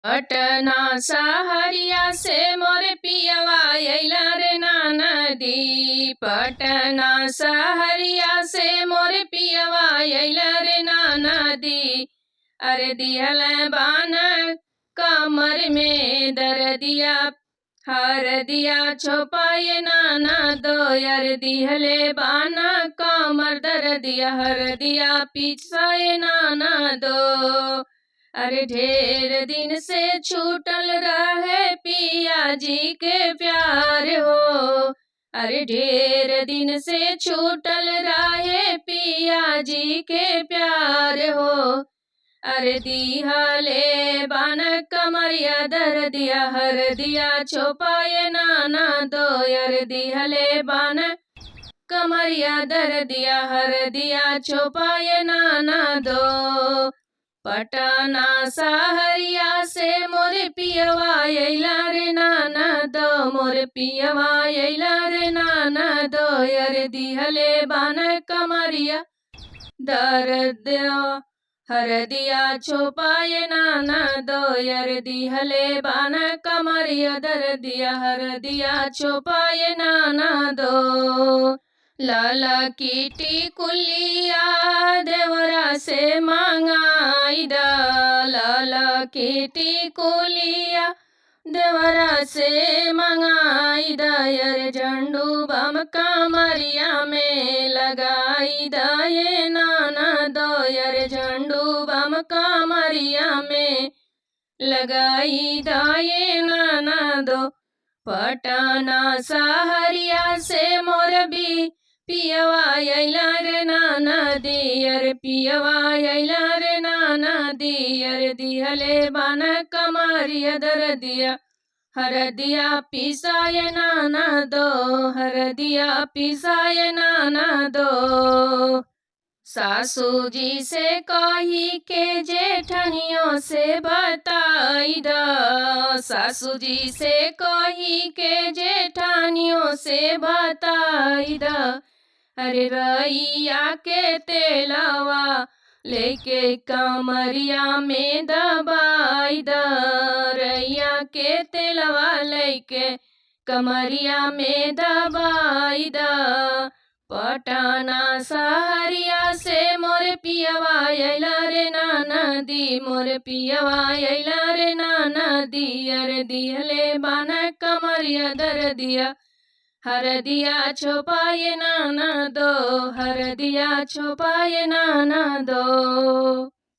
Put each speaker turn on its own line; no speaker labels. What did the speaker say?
पटना सहरिया से मोर पियवा अइला रे नदी। पटना सहरिया से मोर पियवा अइला रे नदी। अरे दिहल बान कमर में दर्दिया हर दिया छोपाए नाना दो। यार दिहले बाना कमर दर्दिया हर दिया पिछाए नाना दो। अरे ढेर दिन से छूटल रहे पिया जी के प्यार हो। अरे ढेर दिन से छूटल रहे पिया जी के प्यार हो। अरे दिहले बान कमरिया दर दिया हर दिया छोपाए नाना दो। यार दिहले बान कमरिया दर दिया हर दिया छोपाए नाना दो। पटना सहरिया से मोर पियवा अइला रे नाना दो। मोर पियवा अइला रे नाना दो। यार दिहले बान कमरिया दर्द हर दिया छोपाए नाना दो। यार दिहले बान कमरिया दर दिया हर दिया छोपाए नाना दो। लाला की टिकुलिया देवरा से मंगाई दा। लाला की टिकुलिया देवरा से मंगाई दा। यार झंडू बम कमरिया में लगाई दा ये नाना दो। यार झंडू बम कमरिया में लगाई दा ये नाना दो। पटना सहरिया से मोर भी पियवा अइला रे नाना दियर पियवा अइला रे नाना दियर दिहले बान कमरिया दर दिया हर दिया पिसाय नाना दो। हर दिया पिसाय नाना दो। सासू जी से कही के जेठनियों से बताई दा। सासू जी से कही के जेठानियों से बताई दा। अरे रैया के तेलवा लेके कमरिया में दबाई दा। रैया के तेलवा लेके कमरिया में दबाई दा। पटना सहरिया से मोर पियवा अइला रे नाना दी। मोर पियवा अइला रे नाना दी। अरे दिहले बान कमरिया दर दिया हर दिया छोपाए नाना दो। हर दिया छोपाए नाना दो।